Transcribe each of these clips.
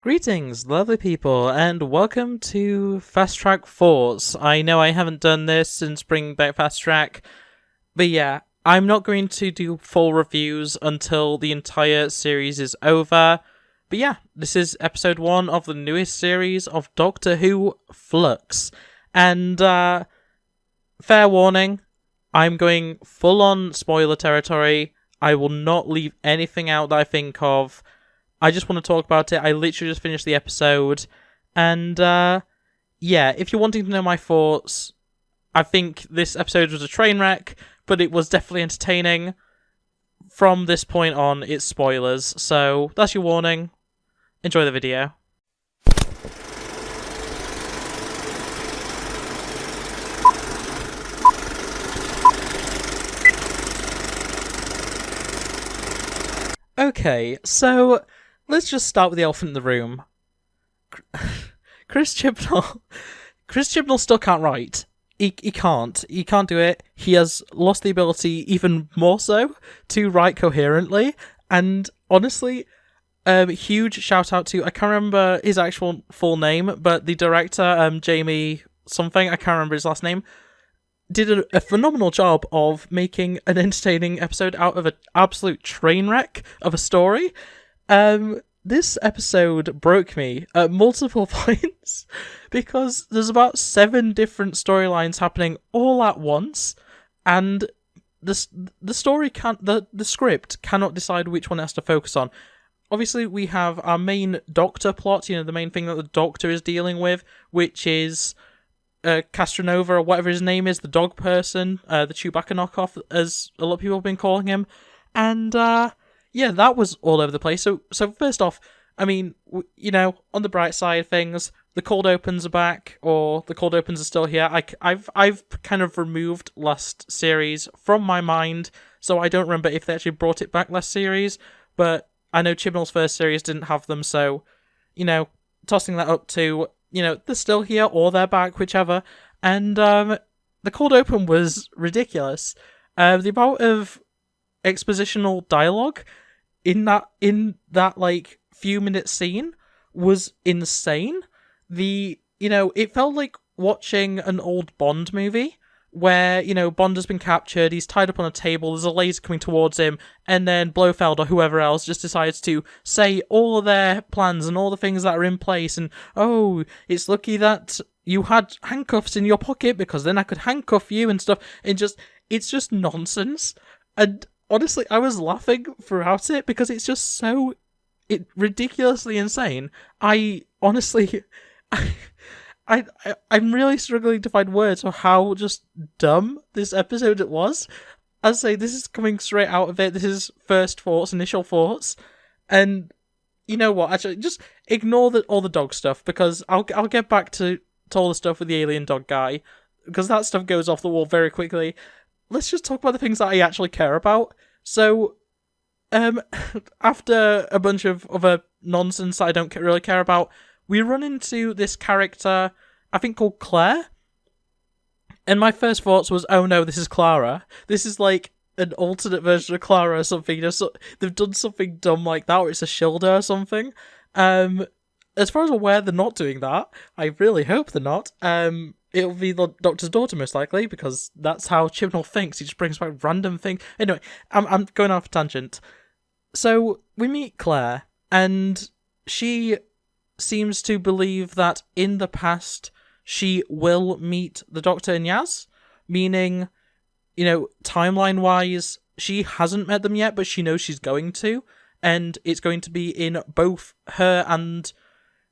Greetings, lovely people, and welcome to Fast Track Thoughts. I know I haven't done this since bringing back Fast Track, but yeah, I'm not going to do full reviews until the entire series is over. But yeah, this is episode 1 of the newest series of Doctor Who, Flux. And, fair warning, I'm going full-on spoiler territory. I will not leave anything out that I think of. I just want to talk about it. I literally just finished the episode. And, yeah, if you're wanting to know my thoughts, I think this episode was a train wreck, but it was definitely entertaining. From this point on, it's spoilers. So, that's your warning. Enjoy the video. Okay, so let's just start with the elephant in the room. Chris Chibnall still can't write. He can't do it. He has lost the ability, even more so, to write coherently. And honestly, huge shout out to, I can't remember his actual full name, but the director, Jamie something, I can't remember his last name, did a phenomenal job of making an entertaining episode out of an absolute train wreck of a story. This episode broke me at multiple points because there's about 7 different storylines happening all at once, and the story the script cannot decide which one it has to focus on. Obviously, we have our main Doctor plot, the main thing that the Doctor is dealing with, which is Castronova, or whatever his name is, the dog person, the Chewbacca knockoff, as a lot of people have been calling him. And, yeah, that was all over the place. So first off, I mean, on the bright side of things, the cold opens are back, or the cold opens are still here. I've kind of removed last series from my mind, so I don't remember if they actually brought it back last series, but I know Chibnall's first series didn't have them, so, tossing that up to, they're still here, or they're back, whichever. And, the cold open was ridiculous. The amount of expositional dialogue in that like few minute scene was insane. It felt like watching an old Bond movie where, Bond has been captured, he's tied up on a table, there's a laser coming towards him, and then Blofeld or whoever else just decides to say all their plans and all the things that are in place, and, oh, it's lucky that you had handcuffs in your pocket, because then I could handcuff you and stuff, and it's just nonsense. And honestly, I was laughing throughout it, because it's just so ridiculously insane. I'm really struggling to find words for how just dumb this episode it was. As I say, this is coming straight out of it. This is first thoughts, initial thoughts. And you know what? Actually, just ignore all the dog stuff, because I'll get back to all the stuff with the alien dog guy, because that stuff goes off the wall very quickly. Let's just talk about the things that I actually care about. So, after a bunch of other nonsense that I don't really care about, we run into this character, I think called Claire. And my first thoughts was, oh no, this is Clara. This is like an alternate version of Clara or something. So they've done something dumb like that, or it's a Shilda or something. As far as I'm aware, they're not doing that. I really hope they're not. It'll be the Doctor's daughter, most likely, because that's how Chibnall thinks. He just brings back random things. Anyway, I'm going off a tangent. So, we meet Claire, and she seems to believe that in the past she will meet the Doctor and Yaz, meaning, timeline-wise, she hasn't met them yet, but she knows she's going to, and it's going to be in both her and,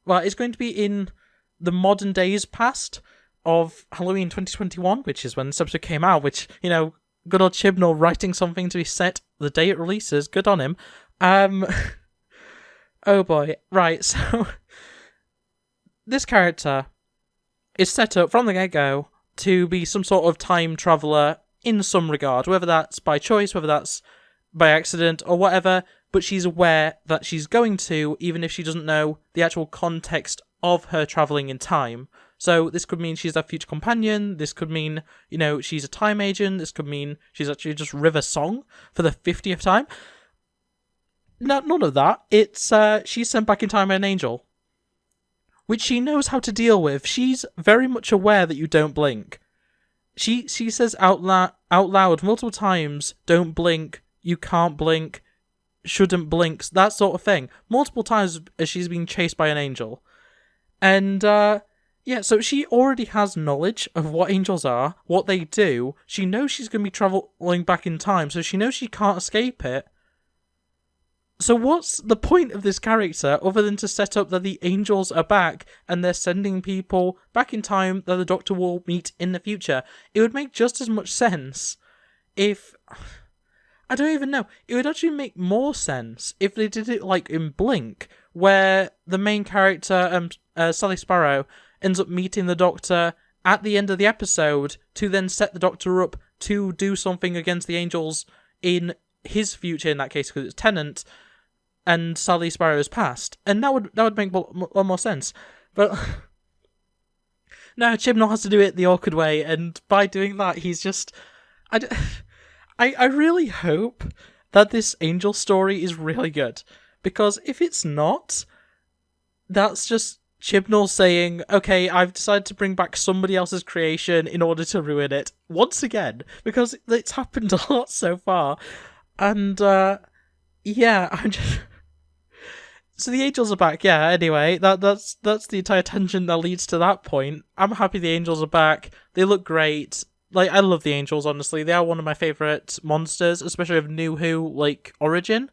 well, it's going to be in the modern days past of Halloween 2021, which is when this episode came out, which, good old Chibnall writing something to be set the day it releases, good on him. Oh boy, right, so this character is set up from the get-go to be some sort of time traveller in some regard, whether that's by choice, whether that's by accident, or whatever, but she's aware that she's going to, even if she doesn't know the actual context of her travelling in time. So this could mean she's a future companion, this could mean, she's a time agent, this could mean she's actually just River Song for the 50th time. No, none of that. It's, she's sent back in time by an angel. which she knows how to deal with. She's very much aware that you don't blink. She says out loud multiple times, don't blink, you can't blink, shouldn't blink, that sort of thing. Multiple times as she's being chased by an angel. And, so she already has knowledge of what angels are, what they do. She knows she's going to be travelling back in time, so she knows she can't escape it. So what's the point of this character other than to set up that the angels are back and they're sending people back in time that the Doctor will meet in the future? It would make just as much sense if... I don't even know. It would actually make more sense if they did it like in Blink, where the main character, Sally Sparrow, ends up meeting the Doctor at the end of the episode to then set the Doctor up to do something against the angels in his future, in that case, because it's Tennant, and Sally Sparrow's past. And that would make a lot more sense. But no, Chibnall has to do it the awkward way, and by doing that, he's just... I really hope that this angel story is really good, because if it's not, that's just Chibnall saying, okay, I've decided to bring back somebody else's creation in order to ruin it, once again, because it's happened a lot so far, and, I'm just... So the angels are back, yeah, anyway, that's the entire tangent that leads to that point. I'm happy the angels are back, they look great. Like, I love the angels, honestly. They are one of my favourite monsters, especially of New Who, like, origin.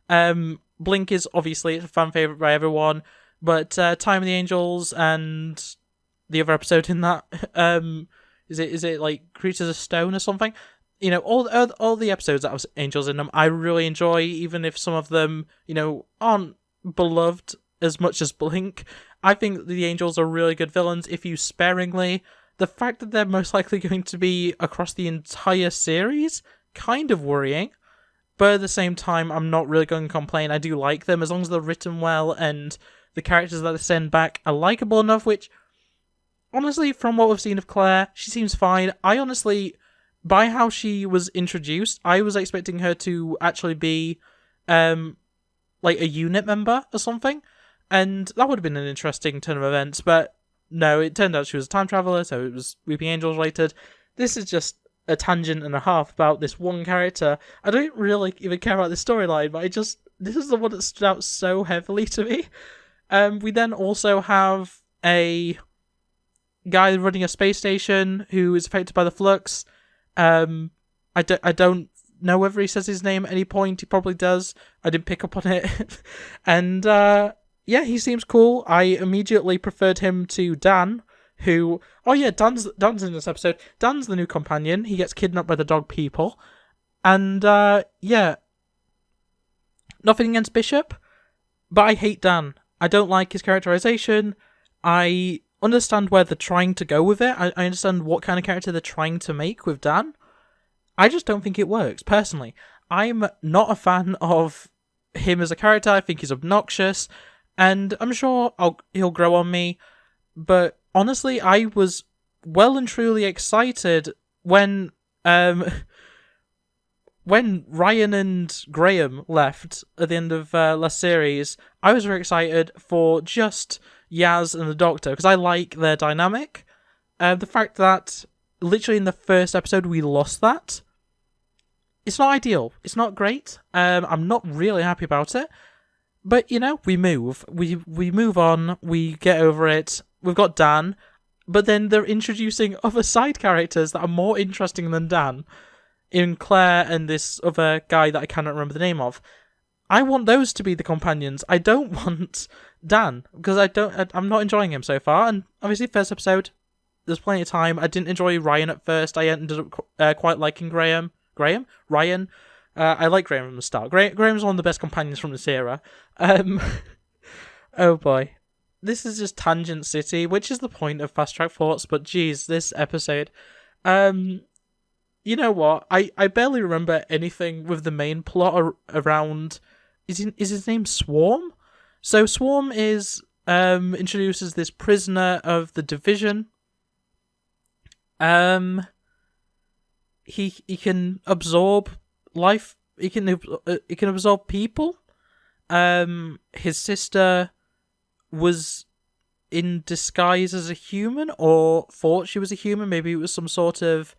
Blink is obviously a fan favourite by everyone, but Time of the Angels and the other episode in that, is it like Creatures of Stone or something? You know, all the episodes that have angels in them, I really enjoy, even if some of them, aren't beloved as much as Blink. I think the angels are really good villains if used sparingly. The fact that they're most likely going to be across the entire series, kind of worrying. But at the same time, I'm not really going to complain. I do like them, as long as they're written well and the characters that they send back are likeable enough, which, honestly, from what we've seen of Claire, she seems fine. I honestly, by how she was introduced, I was expecting her to actually be, like a unit member or something. And that would have been an interesting turn of events, but no, it turned out she was a time traveller, so it was Weeping Angels related. This is just a tangent and a half about this one character. I don't really even care about this storyline, but this is the one that stood out so heavily to me. We then also have a guy running a space station who is affected by the Flux. I don't know whether he says his name at any point. He probably does. I didn't pick up on it. And, he seems cool. I immediately preferred him to Dan, who... Oh yeah, Dan's in this episode. Dan's the new companion. He gets kidnapped by the dog people. And, nothing against Bishop, but I hate Dan. I don't like his characterization. I understand where they're trying to go with it. I understand what kind of character they're trying to make with Dan. I just don't think it works, personally. I'm not a fan of him as a character. I think he's obnoxious. And I'm sure he'll grow on me, but honestly, I was well and truly excited when Ryan and Graham left at the end of last series. I was very excited for just Yaz and the Doctor, because I like their dynamic. The fact that literally in the first episode we lost that, it's not ideal. It's not great. I'm not really happy about it. But, we move. We move on. We get over it. We've got Dan. But then they're introducing other side characters that are more interesting than Dan. In Claire and this other guy that I cannot remember the name of. I want those to be the companions. I don't want Dan. Because I'm not enjoying him so far. And obviously, first episode, there's plenty of time. I didn't enjoy Ryan at first. I ended up quite liking Ryan. I like Graham from the start. Graham's one of the best companions from this era. Oh boy. This is just Tangent City, which is the point of Fast Track Thoughts, but geez, this episode. You know what? I barely remember anything with the main plot around... Is his name Swarm? So Swarm introduces this prisoner of the Division. He can absorb life. He can absorb people. His sister was in disguise as a human, or thought she was a human. Maybe it was some sort of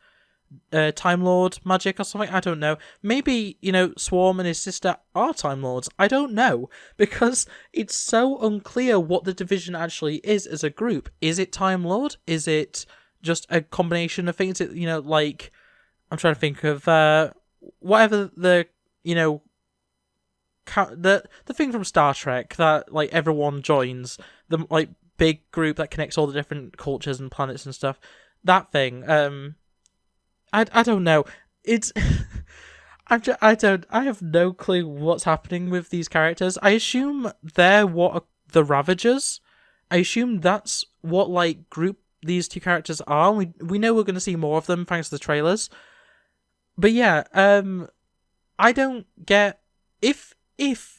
Time Lord magic or something. I don't know. Maybe, Swarm and his sister are Time Lords. I don't know, because it's so unclear what the division actually is as a group. Is it Time Lord? Is it just a combination of things? Like, I'm trying to think of whatever the thing from Star Trek that like everyone joins, the like big group that connects all the different cultures and planets and stuff. That thing. I don't know. It's I have no clue what's happening with these characters. I assume they're the Ravagers. I assume that's what like group these two characters are. We know we're going to see more of them thanks to the trailers. But yeah, I don't get if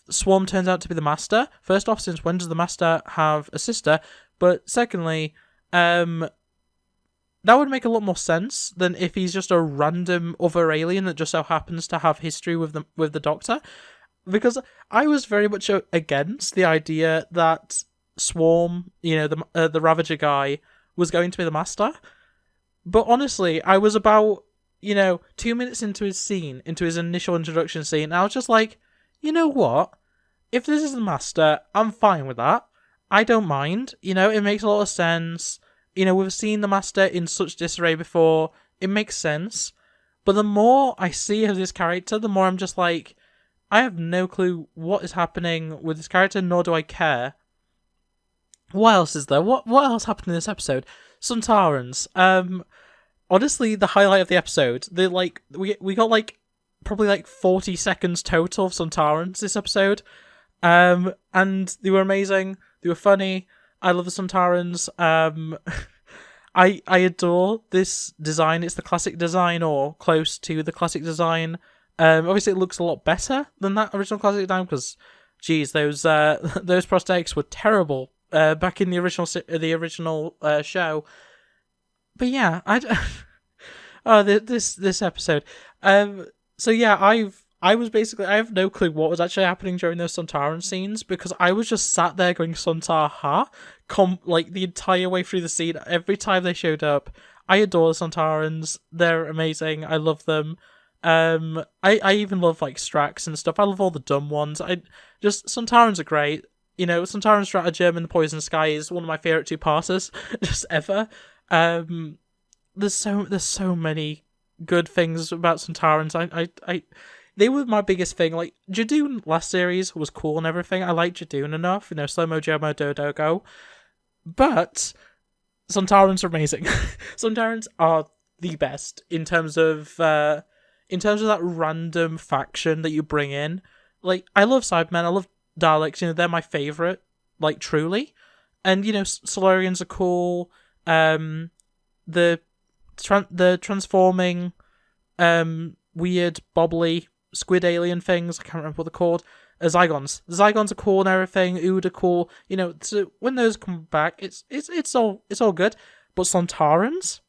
Swarm turns out to be the Master. First off, since when does the Master have a sister? But secondly, that would make a lot more sense than if he's just a random other alien that just so happens to have history with the Doctor. Because I was very much against the idea that Swarm, the Ravager guy, was going to be the Master. But honestly, I was about 2 minutes into his initial introduction scene, and I was just like, you know what? If this is the Master, I'm fine with that. I don't mind. It makes a lot of sense. We've seen the Master in such disarray before. It makes sense. But the more I see of this character, the more I'm just like, I have no clue what is happening with this character, nor do I care. What else is there? What else happened in this episode? Centaurons. Honestly, the highlight of the episode. We got probably 40 seconds total of Sontarans this episode. And they were amazing. They were funny. I love the Sontarans. I adore this design. It's the classic design, or close to the classic design. Obviously it looks a lot better than that original classic design, because, geez, those prosthetics were terrible back in the original show. But yeah, this episode. So yeah, I have no clue what was actually happening during those Sontaran scenes, because I was just sat there going Sontar-Ha, the entire way through the scene. Every time they showed up, I adore the Sontarans. They're amazing. I love them. I even love Strax and stuff. I love all the dumb ones. Sontarans are great. Sontaran Stratagem and the Poison Sky is one of my favorite two-parters just ever. There's so many good things about Sontarans. They were my biggest thing. Jadoon last series was cool and everything. I liked Jadoon enough. Slow-mo, Jomo, Dodo, Go. But Sontarans are amazing. Sontarans are the best in terms of that random faction that you bring in. I love Cybermen. I love Daleks. They're my favorite. Truly. And Solarians are cool. The transforming, weird, bobbly squid alien things. I can't remember what they're called. Zygons. The Zygons are cool and everything. Ood are cool. So when those come back, it's all good. But Sontarans,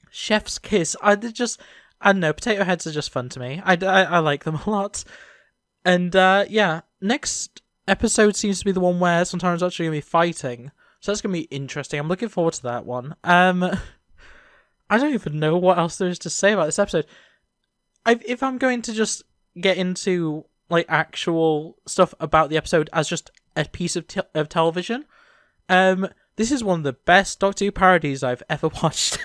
chef's kiss. I don't know. Potato heads are just fun to me. I like them a lot. And yeah, next episode seems to be the one where Sontarans are actually gonna be fighting. So that's gonna be interesting. I'm looking forward to that one. I don't even know what else there is to say about this episode. If I'm going to just get into actual stuff about the episode as just a piece of television, this is one of the best Doctor Who parodies I've ever watched.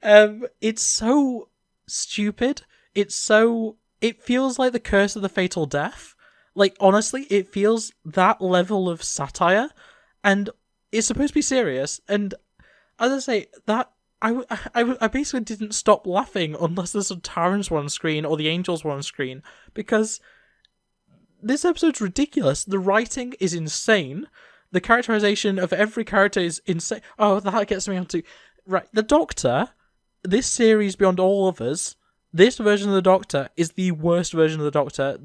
It's so stupid. It feels like the Curse of the Fatal Death. Honestly, it feels that level of satire, and it's supposed to be serious. And as I say, that I basically didn't stop laughing unless the Sontarans were on screen or the Angels were on screen, because this episode's ridiculous. The writing is insane. The characterization of every character is insane. Oh, that gets me onto... Right, the Doctor, this series beyond all others, this version of the Doctor is the worst version of the Doctor.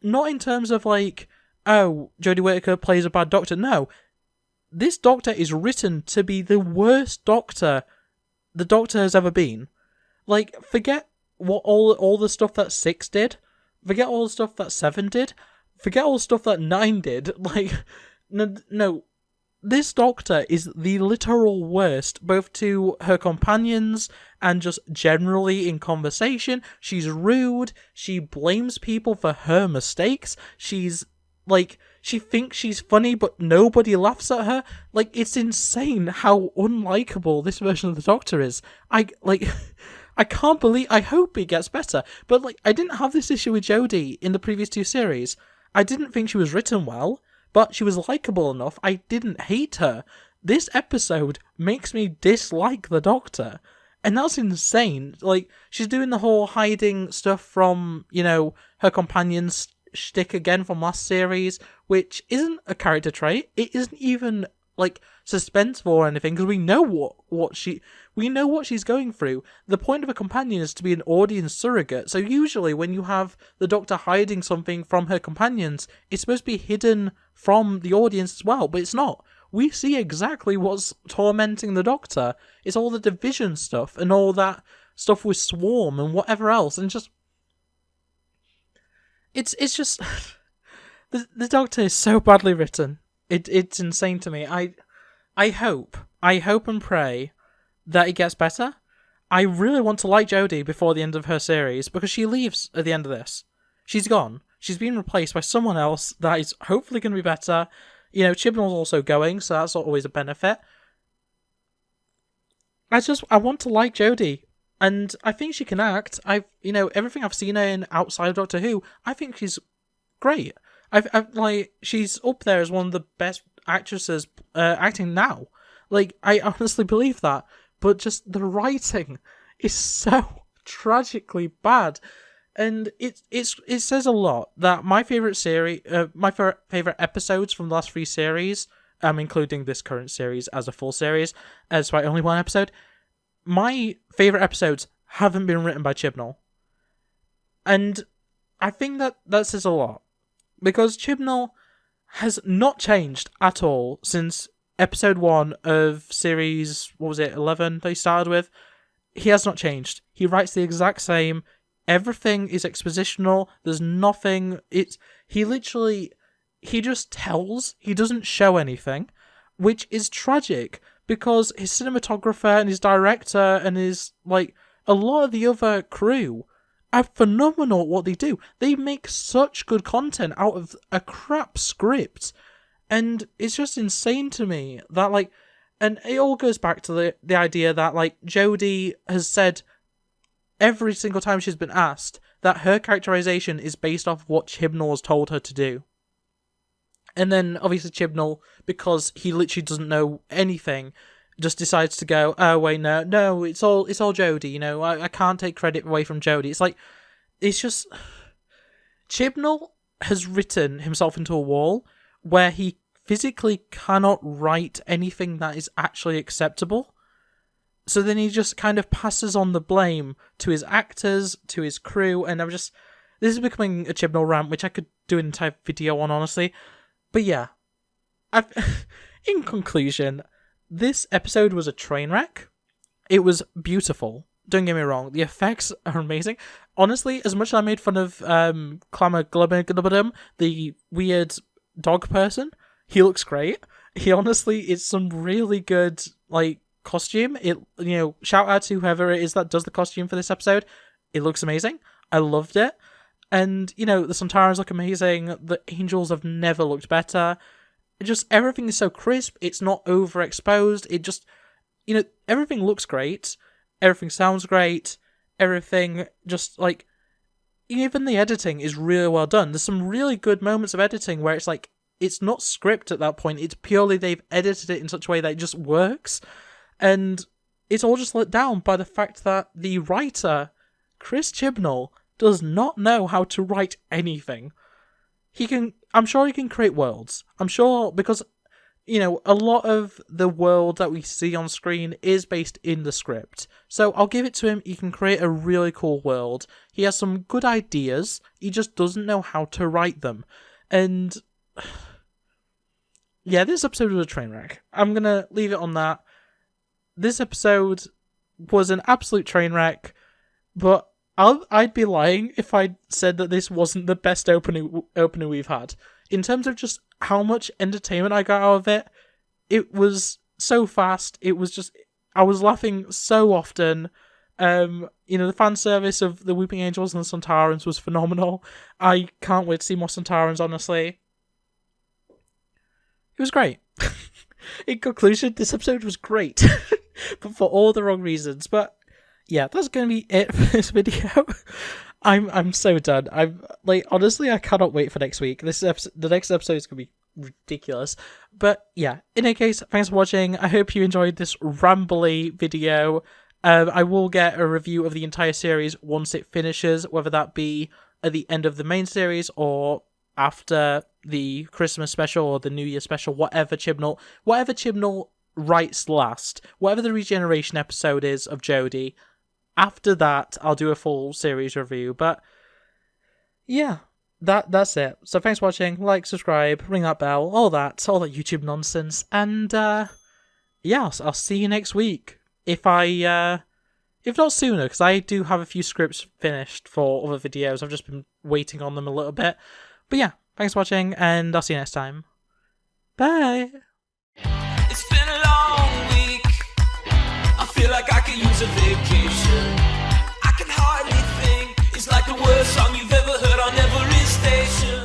Not in terms of oh, Jodie Whittaker plays a bad Doctor. No. This Doctor is written to be the worst Doctor the Doctor has ever been. Forget what all the stuff that 6 did. Forget all the stuff that 7 did. Forget all the stuff that 9 did. No. this doctor is the literal worst, both to her companions and just generally in conversation. She's rude. She blames people for her mistakes. She's like, she thinks she's funny, but nobody laughs at her. Like, it's insane how unlikable this version of the Doctor is. I can't believe, I hope it gets better. But, like, I didn't have this issue with Jodie in the previous two series. I didn't think she was written well, but she was likable enough. I didn't hate her. This episode makes me dislike the Doctor. And that's insane. Like, she's doing the whole hiding stuff from, her companions' shtick again from last series, which isn't a character trait. It isn't even like suspenseful or anything, because we know what she's going through. The point of a companion is to be an audience surrogate. So usually when you have the Doctor hiding something from her companions, it's supposed to be hidden from the audience as well, but it's not. We see exactly what's tormenting the Doctor. It's all the division stuff and all that stuff with Swarm and whatever else, and just It's just the Doctor is so badly written. It's insane to me. I hope and pray that it gets better. I really want to like Jodie before the end of her series, because she leaves at the end of this. She's gone. She's been replaced by someone else that is hopefully going to be better. Chibnall's also going, so that's always a benefit. I want to like Jodie. And I think she can act. Everything I've seen her in outside of Doctor Who, I think she's great. She's up there as one of the best actresses acting now. Like, I honestly believe that. But just the writing is so tragically bad, and it says a lot that my favorite favorite episodes from the last three series, including this current series as a full series, as only one episode. My favourite episodes haven't been written by Chibnall. And I think that says a lot. Because Chibnall has not changed at all since episode 1 of series, 11 they started with. He has not changed. He writes the exact same. Everything is expositional. There's nothing. He just tells. He doesn't show anything, which is tragic. Because his cinematographer and his director and a lot of the other crew are phenomenal at what they do. They make such good content out of a crap script. And it's just insane to me that, and it all goes back to the idea that, Jodie has said every single time she's been asked that her characterization is based off what Chibnall has told her to do. And then, obviously, Chibnall, because he literally doesn't know anything, just decides to go, oh, wait, no, it's all Jodie, I can't take credit away from Jodie. It's just, Chibnall has written himself into a wall where he physically cannot write anything that is actually acceptable. So then he just kind of passes on the blame to his actors, to his crew, and this is becoming a Chibnall rant, which I could do an entire video on, honestly. But yeah, in conclusion, this episode was a train wreck. It was beautiful. Don't get me wrong. The effects are amazing. Honestly, as much as I made fun of Clammer, the weird dog person, he looks great. It's some really good costume. Shout out to whoever it is that does the costume for this episode. It looks amazing. I loved it. And, the Sontarans look amazing. The angels have never looked better. Everything is so crisp. It's not overexposed. It just, everything looks great. Everything sounds great. Everything even the editing is really well done. There's some really good moments of editing where it's not script at that point. It's purely they've edited it in such a way that it just works. And it's all just let down by the fact that the writer, Chris Chibnall, does not know how to write anything. I'm sure he can create worlds. I'm sure, because, a lot of the world that we see on screen is based in the script. So I'll give it to him. He can create a really cool world. He has some good ideas. He just doesn't know how to write them. And yeah, this episode was a train wreck. I'm going to leave it on that. This episode was an absolute train wreck, but I'd be lying if I said that this wasn't the best opener we've had. In terms of just how much entertainment I got out of it, it was so fast. It was just, I was laughing so often. The fan service of the Weeping Angels and the Centaurons was phenomenal. I can't wait to see more Centaurons, honestly. It was great. In conclusion, this episode was great. But for all the wrong reasons. But yeah, that's going to be it for this video. I'm so done. I'm like, honestly, I cannot wait for next week. The next episode is going to be ridiculous. But yeah, in any case, thanks for watching. I hope you enjoyed this rambly video. I will get a review of the entire series once it finishes, whether that be at the end of the main series or after the Christmas special or the New Year special, whatever Chibnall writes last, whatever the regeneration episode is of Jodie. After that, I'll do a full series review. But yeah, that's it. So thanks for watching. Like, subscribe, ring that bell, all that YouTube nonsense. And yeah, I'll see you next week. If not sooner, because I do have a few scripts finished for other videos. I've just been waiting on them a little bit. But yeah, thanks for watching, and I'll see you next time. Bye! It's been a long week. I feel like I could use a vacation. I can hardly think. It's like the worst song you